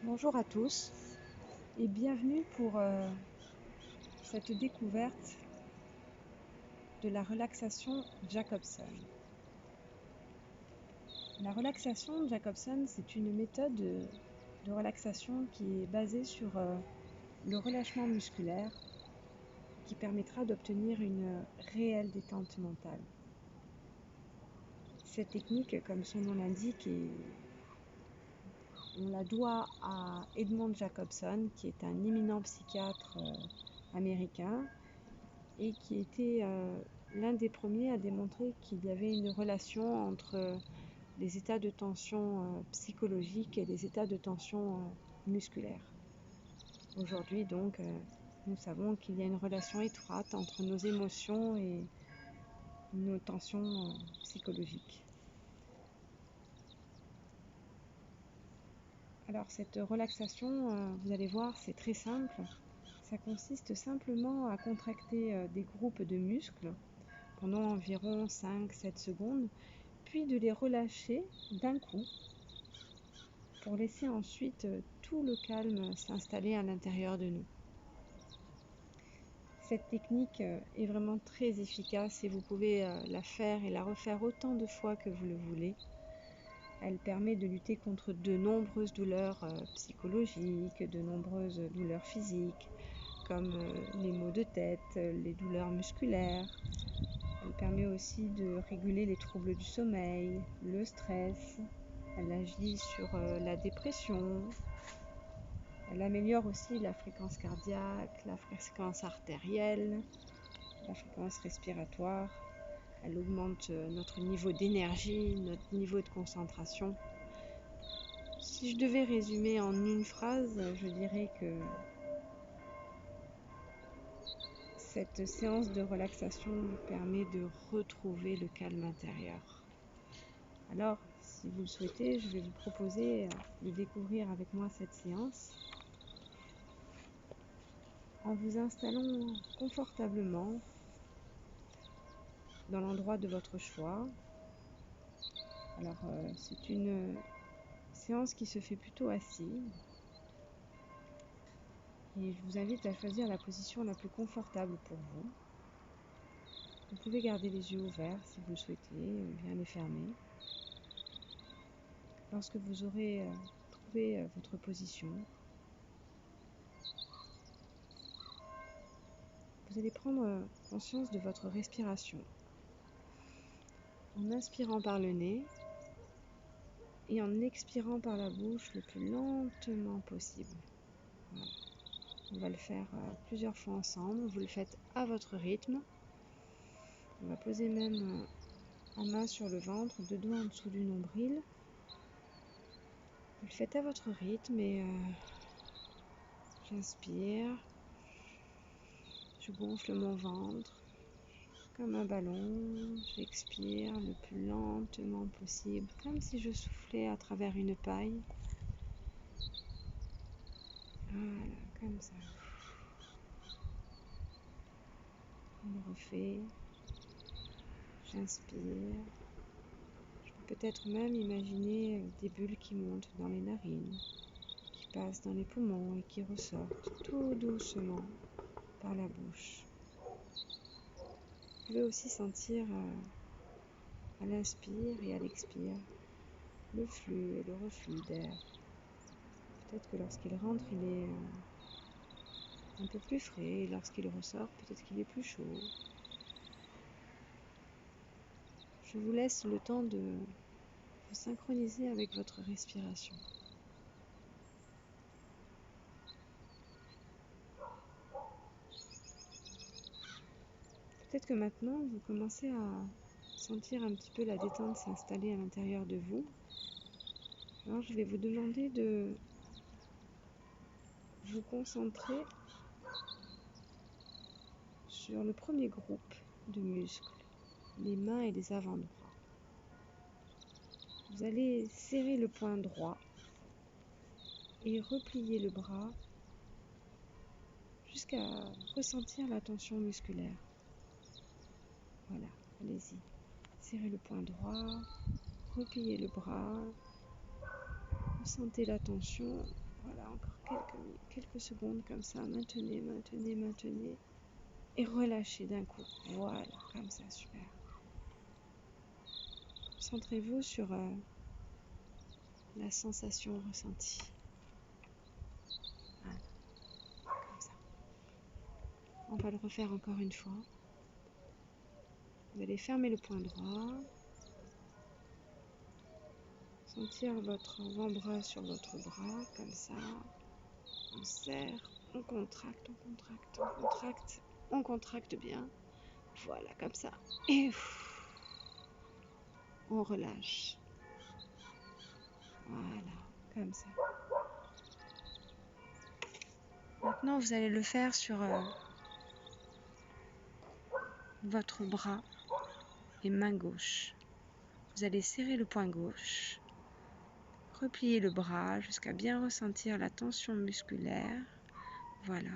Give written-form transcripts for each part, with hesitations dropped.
Bonjour à tous et bienvenue pour cette découverte de la relaxation Jacobson. La relaxation Jacobson, c'est une méthode de relaxation qui est basée sur le relâchement musculaire qui permettra d'obtenir une réelle détente mentale. Cette technique, comme son nom l'indique, on la doit à Edmond Jacobson, qui est un éminent psychiatre américain et qui était l'un des premiers à démontrer qu'il y avait une relation entre les états de tension psychologique et les états de tension musculaire. Aujourd'hui, donc, nous savons qu'il y a une relation étroite entre nos émotions et nos tensions psychologiques. Alors, cette relaxation, vous allez voir, c'est très simple. Ça consiste simplement à contracter des groupes de muscles pendant environ 5-7 secondes, puis de les relâcher d'un coup pour laisser ensuite tout le calme s'installer à l'intérieur de nous. Cette technique est vraiment très efficace et vous pouvez la faire et la refaire autant de fois que vous le voulez. Elle permet de lutter contre de nombreuses douleurs psychologiques, de nombreuses douleurs physiques, comme les maux de tête, les douleurs musculaires. Elle permet aussi de réguler les troubles du sommeil, le stress. Elle agit sur la dépression. Elle améliore aussi la fréquence cardiaque, la fréquence artérielle, la fréquence respiratoire. Elle augmente notre niveau d'énergie, notre niveau de concentration. Si je devais résumer en une phrase, je dirais que cette séance de relaxation vous permet de retrouver le calme intérieur. Alors, si vous le souhaitez, je vais vous proposer de découvrir avec moi cette séance en vous installant confortablement dans l'endroit de votre choix. Alors, c'est une séance qui se fait plutôt assis. Et je vous invite à choisir la position la plus confortable pour vous. Vous pouvez garder les yeux ouverts si vous le souhaitez, ou bien les fermer. Lorsque vous aurez trouvé votre position, vous allez prendre conscience de votre respiration. En inspirant par le nez et en expirant par la bouche le plus lentement possible. Voilà. On va le faire plusieurs fois ensemble. Vous le faites à votre rythme. On va poser même la main sur le ventre, deux doigts en dessous du nombril. Vous le faites à votre rythme et j'inspire. Je gonfle mon ventre comme un ballon. J'expire le plus lentement possible, comme si je soufflais à travers une paille. Voilà, comme ça. On le refait. J'inspire. Je peux peut-être même imaginer des bulles qui montent dans les narines, qui passent dans les poumons et qui ressortent tout doucement par la bouche. Vous pouvez aussi sentir à l'inspire et à l'expire le flux et le reflux d'air. Peut-être que lorsqu'il rentre, il est un peu plus frais et lorsqu'il ressort, peut-être qu'il est plus chaud. Je vous laisse le temps de vous synchroniser avec votre respiration. Peut-être que maintenant, vous commencez à sentir un petit peu la détente s'installer à l'intérieur de vous. Alors, je vais vous demander de vous concentrer sur le premier groupe de muscles, les mains et les avant-bras. Vous allez serrer le poing droit et replier le bras jusqu'à ressentir la tension musculaire. Voilà, allez-y. Serrez le poing droit, repliez le bras, ressentez la tension Voilà, encore quelques secondes comme ça. Maintenez, maintenez, maintenez. Et relâchez d'un coup. Voilà, comme ça, super. Centrez-vous sur la sensation ressentie. Voilà, comme ça. On va le refaire encore une fois. Vous allez fermer le poing droit. Sentir votre avant-bras sur votre bras, comme ça. On serre, on contracte, on contracte, on contracte. On contracte bien. Voilà, comme ça. Et on relâche. Voilà, comme ça. Maintenant, vous allez le faire sur votre bras et main gauche. Vous allez serrer le poing gauche, replier le bras jusqu'à bien ressentir la tension musculaire. Voilà.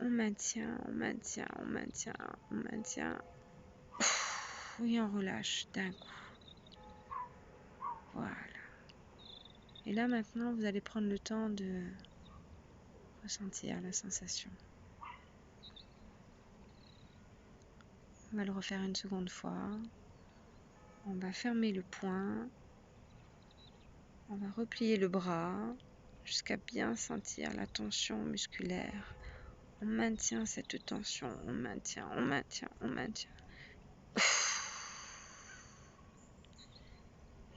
On maintient, on maintient, on maintient, on maintient. Et on relâche d'un coup. Voilà. Et là maintenant, vous allez prendre le temps de ressentir la sensation. On va le refaire une seconde fois. On va fermer le poing. On va replier le bras jusqu'à bien sentir la tension musculaire. On maintient cette tension, on maintient, on maintient, on maintient.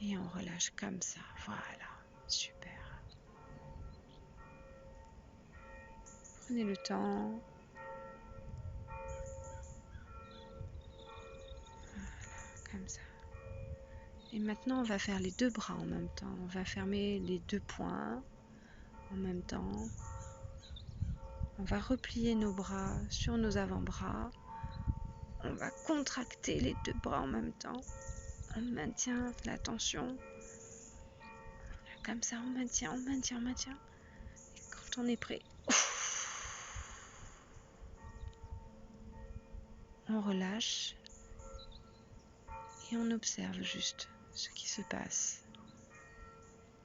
Et on relâche comme ça. Voilà, super. Prenez le temps. Voilà, comme ça. Et maintenant, on va faire les deux bras en même temps. On va fermer les deux poings en même temps. On va replier nos bras sur nos avant-bras. On va contracter les deux bras en même temps. On maintient la tension. Comme ça, on maintient, on maintient, on maintient. Et quand on est prêt, on relâche. Et on observe juste ce qui se passe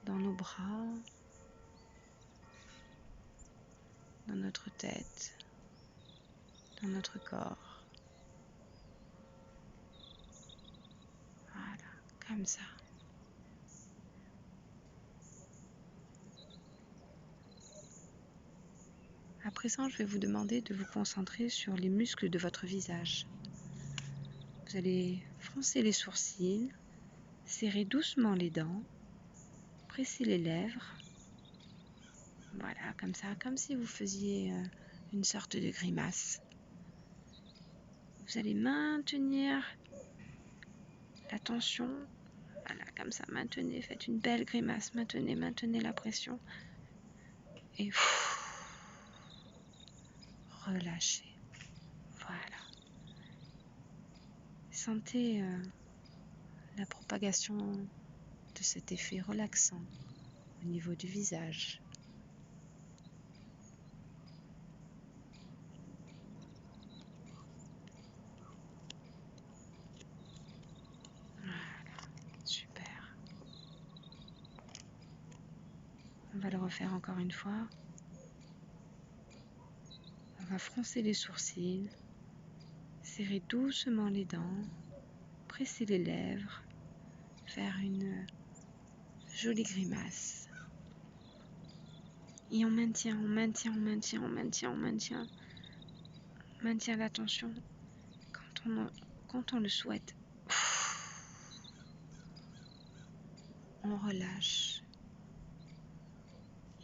dans nos bras, dans notre tête, dans notre corps. Voilà, comme ça. À présent, je vais vous demander de vous concentrer sur les muscles de votre visage. Vous allez froncer les sourcils, serrer doucement les dents, presser les lèvres. Voilà, comme ça, comme si vous faisiez une sorte de grimace. Vous allez maintenir la tension. Voilà, comme ça, maintenez, faites une belle grimace, maintenez, maintenez la pression. Et relâchez. Voilà. Sentez la propagation de cet effet relaxant au niveau du visage. Voilà, super. On va le refaire encore une fois. On va froncer les sourcils, serrer doucement les dents, presser les lèvres, faire une jolie grimace. Et on maintient, on maintient, on maintient, on maintient, on maintient. On maintient la tension quand on le souhaite. On relâche.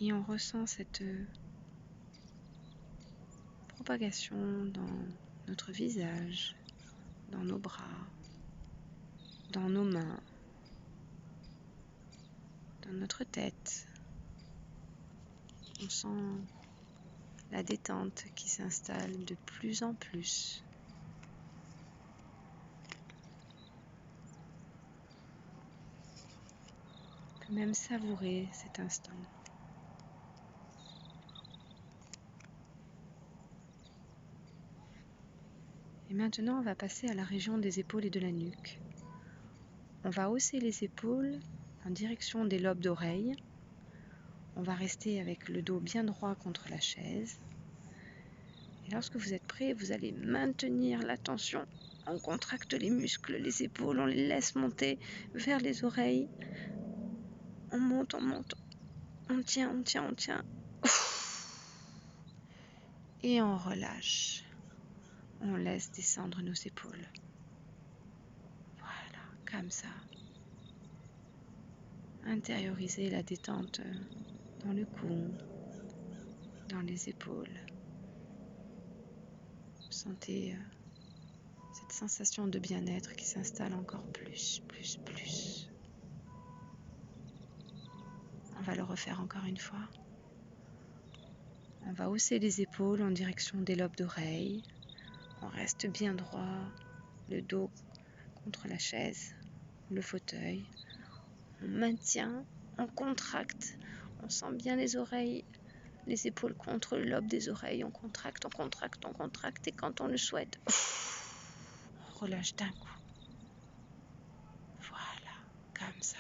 Et on ressent cette propagation dans notre visage, dans nos bras, dans nos mains, dans notre tête. On sent la détente qui s'installe de plus en plus. On peut même savourer cet instant. Et maintenant, on va passer à la région des épaules et de la nuque. On va hausser les épaules en direction des lobes d'oreilles. On va rester avec le dos bien droit contre la chaise. Et lorsque vous êtes prêt, vous allez maintenir la tension. On contracte les muscles, les épaules, on les laisse monter vers les oreilles. On monte, on tient, on tient, on tient. Et on relâche. On laisse descendre nos épaules. Voilà, comme ça. Intériorisez la détente dans le cou, dans les épaules. Sentez cette sensation de bien-être qui s'installe encore plus. On va le refaire encore une fois. On va hausser les épaules en direction des lobes d'oreilles. On reste bien droit, le dos contre la chaise, le fauteuil. On maintient, on contracte, on sent bien les oreilles, les épaules contre le lobe des oreilles. On contracte, et quand on le souhaite, on relâche d'un coup. Voilà, comme ça.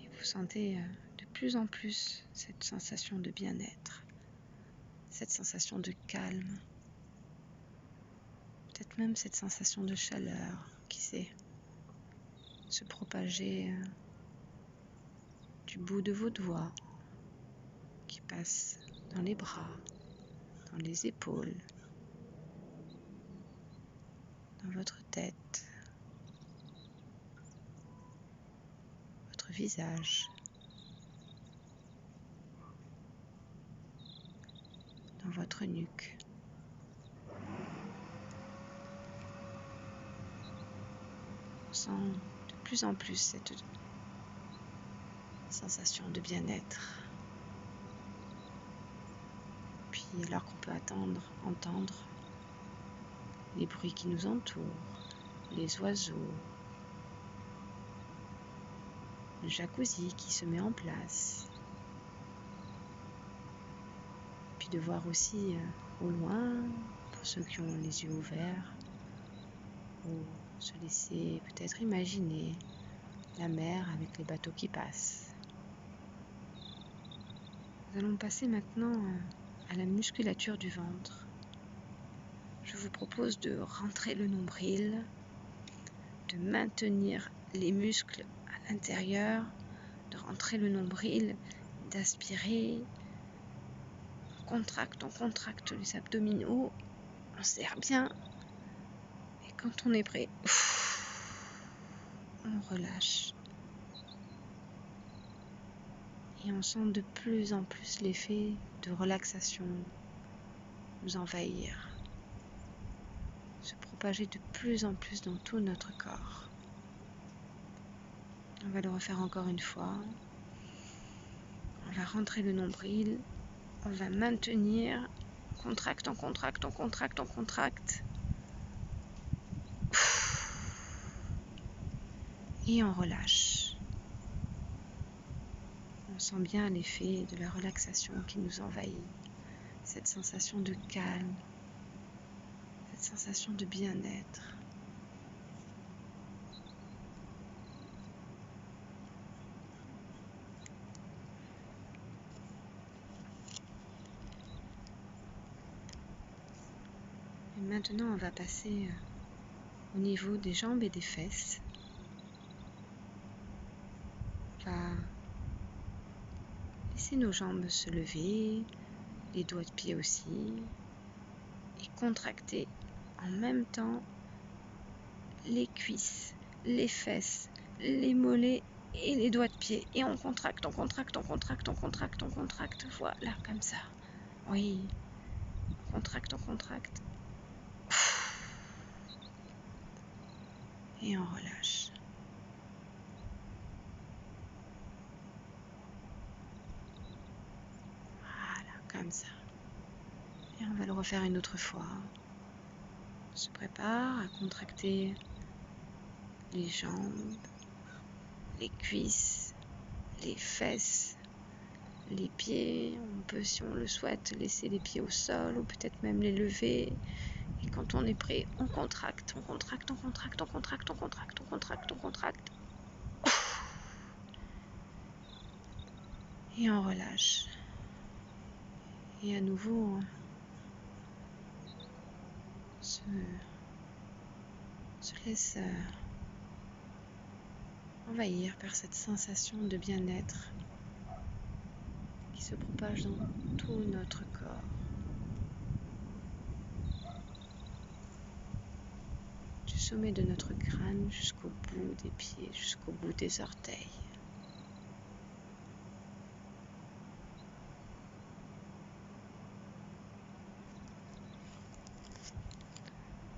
Et vous sentez de plus en plus cette sensation de bien-être, cette sensation de calme, peut-être même cette sensation de chaleur, qui sait, se propager du bout de vos doigts, qui passe dans les bras, dans les épaules, dans votre tête, votre visage, dans votre nuque. On sent de plus en plus cette sensation de bien-être. Puis alors qu'on peut entendre les bruits qui nous entourent, les oiseaux, le jacuzzi qui se met en place. Puis de voir aussi au loin, pour ceux qui ont les yeux ouverts, ou se laisser peut-être imaginer la mer avec les bateaux qui passent. Nous allons passer maintenant à la musculature du ventre. Je vous propose de rentrer le nombril, de maintenir les muscles à l'intérieur, de rentrer le nombril, d'aspirer. On contracte les abdominaux, on serre bien. Et quand on est prêt, on relâche. Et on sent de plus en plus l'effet de relaxation nous envahir, se propager de plus en plus dans tout notre corps. On va le refaire encore une fois. On va rentrer le nombril, on va maintenir, on contracte. Et on relâche. On sent bien l'effet de la relaxation qui nous envahit, cette sensation de calme, cette sensation de bien-être. Et maintenant, on va passer au niveau des jambes et des fesses. On va laisser nos jambes se lever, les doigts de pied aussi, et contracter en même temps les cuisses, les fesses, les mollets et les doigts de pied. Et on contracte. Voilà, comme ça. Oui, on contracte. Et on relâche. Voilà, comme ça. Et on va le refaire une autre fois. On se prépare à contracter les jambes, les cuisses, les fesses, les pieds. On peut, si on le souhaite, laisser les pieds au sol ou peut-être même les lever. Et quand on est prêt, on contracte, on contracte, on contracte, on contracte, on contracte, on contracte, on contracte. Et on relâche. Et à nouveau, se laisse envahir par cette sensation de bien-être qui se propage dans tout notre corps. Du sommet de notre crâne jusqu'au bout des pieds, jusqu'au bout des orteils.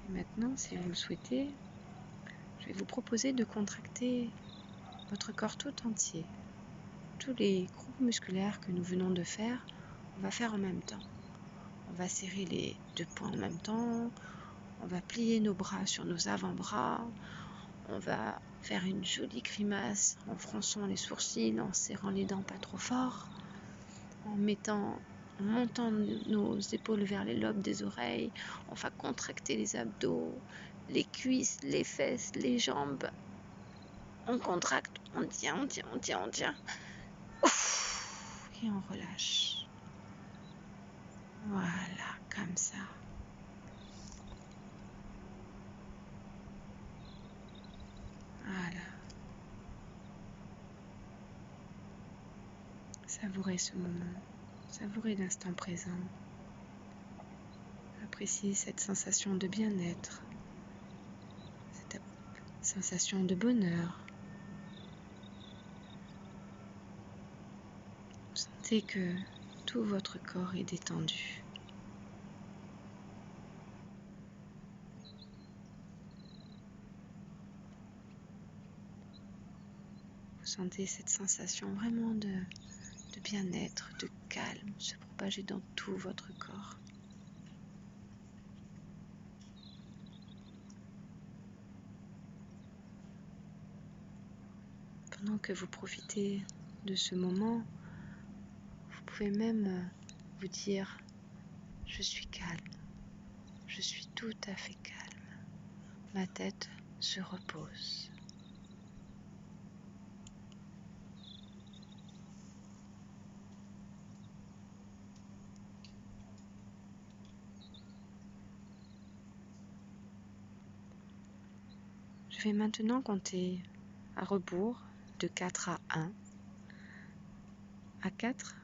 Et maintenant, si vous le souhaitez, je vais vous proposer de contracter votre corps tout entier. Tous les groupes musculaires que nous venons de faire, on va faire en même temps. On va serrer les deux poings en même temps, on va plier nos bras sur nos avant-bras, on va faire une jolie grimace en fronçant les sourcils, en serrant les dents pas trop fort, en montant nos épaules vers les lobes des oreilles. On va contracter les abdos, les cuisses, les fesses, les jambes. On contracte, on tient, on tient, on tient, on tient. Ouf, et on relâche. Voilà, comme ça. Voilà. Savourez ce moment. Savourez l'instant présent. Appréciez cette sensation de bien-être. Cette sensation de bonheur. Vous sentez que tout votre corps est détendu. Vous sentez cette sensation vraiment de bien-être, de calme se propager dans tout votre corps. Pendant que vous profitez de ce moment, vous pouvez même vous dire « Je suis calme, je suis tout à fait calme, ma tête se repose ». Je vais maintenant compter à rebours de 4 à 1. À 4,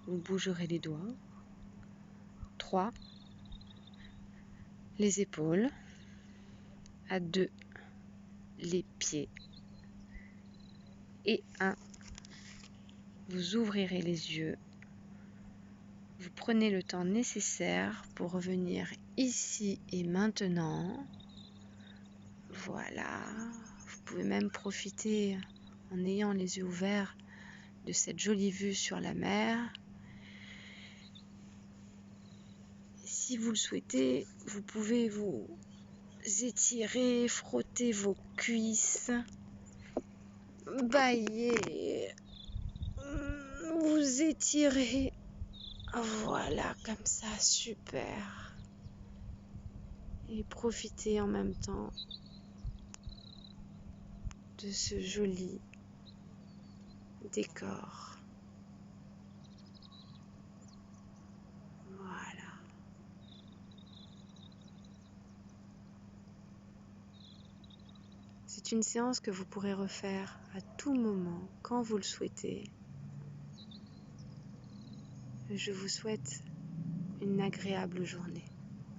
vous bougerez les doigts. 3, les épaules. À 2, les pieds. Et 1, vous ouvrirez les yeux. Vous prenez le temps nécessaire pour revenir ici et maintenant. Voilà. Vous pouvez même profiter, en ayant les yeux ouverts, de cette jolie vue sur la mer. Si vous le souhaitez, vous pouvez vous étirer, frotter vos cuisses, bâiller, vous étirer. Voilà, comme ça, super. Et profitez en même temps de ce joli décor. Voilà. C'est une séance que vous pourrez refaire à tout moment, quand vous le souhaitez. Je vous souhaite une agréable journée.